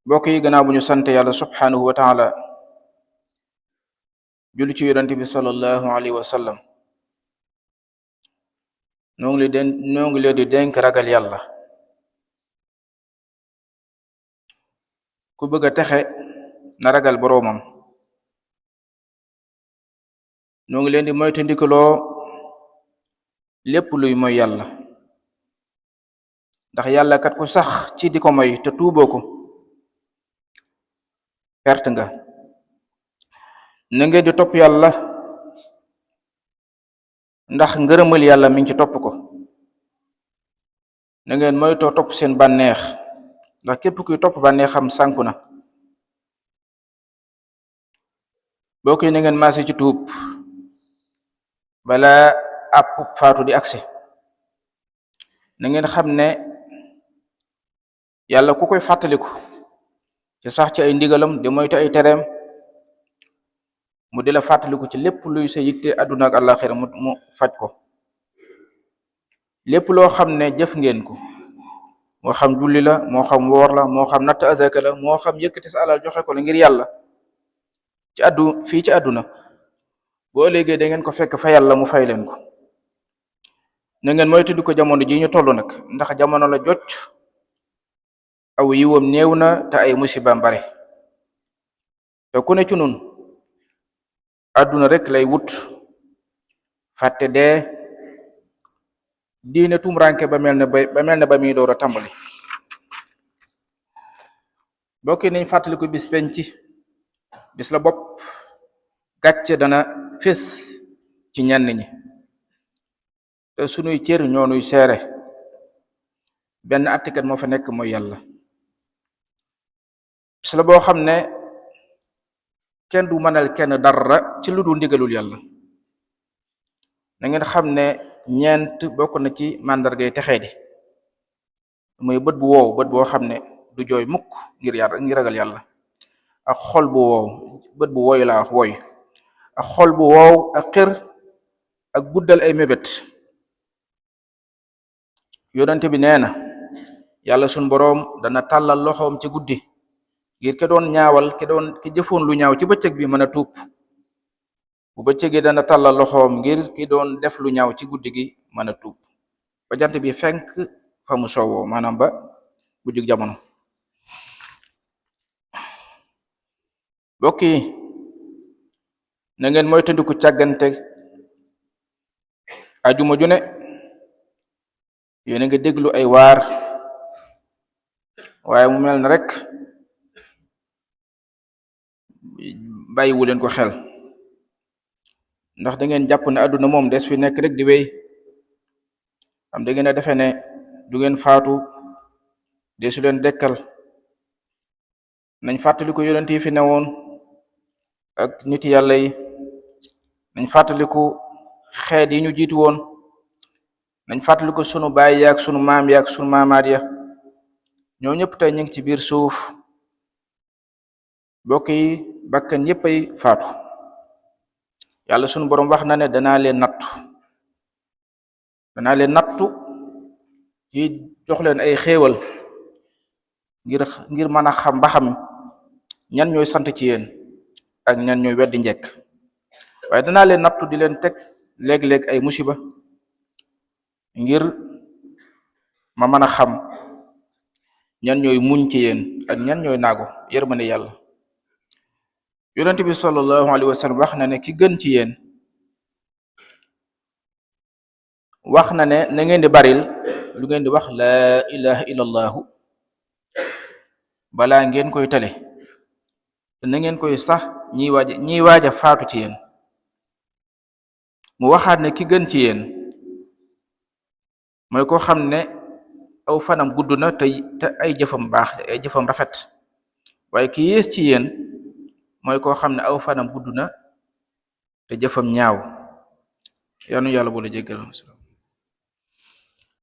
mbokk yi gannaaw bu ñu sant yàlla subhanahu wa taala julli ci yonent bi sallallahu alayhi wa sallam noo ngi leen di dénk ragal yàlla. ku bëgg a texe na ragal boroomam. noo ngi leen di moytandikuloo lépp luy moy yàlla, ndax yàlla kat ku sax ci di ko moy te tuuboo ko perte nga. na ngeen di topp yàlla ndax ngërëmal yàlla mi ngi ci topp ko. na ngeen moytoo topp seen bànneex ndax képp kuy topp bànneexam sànku na. boo koy na ngeen maase ci tuub bala àpp faatu di agsi. na ngeen xam ne yàlla ku koy fàttaliku ci sax ci ay ndigalam di moytu ay tereem mu di la fàttaliku ci lépp luy sa yitte àdduna ak àllaxira mu faj ko. lépp loo xam ne jëf ngeen ko, moo xam julli la, moo xam woor la, moo xam natt azaka la, moo xam yëkkati sa alal joxe ko la ngir yàlla fii ci àdduna, boo léegi da ngeen ko fekk fa yàlla mu fay leen ko. na ngeen moytu di ko jamono ji ñu toll nag, ndax jamono la jot aw yiwam néew na te ay musibaam bare. te ku ne ci nun àdduna rek lay wut, fàtte dee, diine tumranke ba mel ne ba muy door a tàmbali. bokki nañ fàttaliku bis penci, bis la bopp gàcce dana fés ci ñenn ñi te sunuy cër ñoo nuy seere benn attikat moo fa nekk mooy yàlla. bis la boo xam ne kenn du mënal kenn dara ci lu dul ndigalul yàlla. na ngeen xam ne ñeent bokk na ci màndargay texee di, muy bët bu woow, bët boo xam ne du jooy mukk ngir ragal yàlla, ak xol bu woow, bët bu wooy laa wax wooy, ak xol bu woow, ak xër, ak guddal ay mébét. yonente bi nee na yàlla sun boroom dana tàllal loxoom ci guddi ngir ke doon ñaawal ki jëfoon lu ñaaw ci bëccëg bi mën a tuub. bu bëccëgee dana tàllal loxoom ngir ki doon def lu ñaaw ci guddi gi mën a tuub ba jant bi fenk fa mu soowoo, maanaam ba bu jug jamono. mbokk yi na ngeen moytandiku càggante. ajuma ju ne yéen a ngi déglu ay waar, waaye mu mel na rek bàyyiwu leen ko xel, ndax da ngeen jàpp ne àdduna moom des fi nekk rek di wéy. am da ngeen a defe ne du ngeen faatu, desu leen dekkal. nañ fàttaliku yonent yi fi newoon ak nit yàlla yi, nañ fàttaliku xeet yi ñu jiitu woon, nañ fàttaliku sunu baay yaak sunu maam yaak sunu maamaat ya. ñoo ñëpp tey ñu ngi ci biir suuf. bokk yi bakkan yépp ay faatu. yàlla sunu boroom wax na ne danaa leen nattu ci jox leen ay xéewal ngir mën a xam ba xam ñan ñooy sant ci yéen ak ñan ñooy weddi njekk. waaye danaa leen nattu di leen teg léeg-léeg ay musiba ngir ma mën a xam ñan ñooy muñ ci yéen ak ñan ñooy naago yërmande yàlla. yonent bi sallallahu alayhi wa sallam wax na ne ki gën ci yéen wax na ne na ngeen di baril lu ngeen di wax laa ilaha illallahu balaa ngeen koy tale, te na ngeen koy sax ñiy waaja faatu ci yéen. mu waxaat ne ki gën ci yéen mooy koo xam ne aw fanam gudd na te ay jëfam baax, ay jëfam rafet. waaye ki yées ci yéen mooy koo xam ne aw fanam gudd na te jëfam ñaaw. yal na yàlla boole jéggal.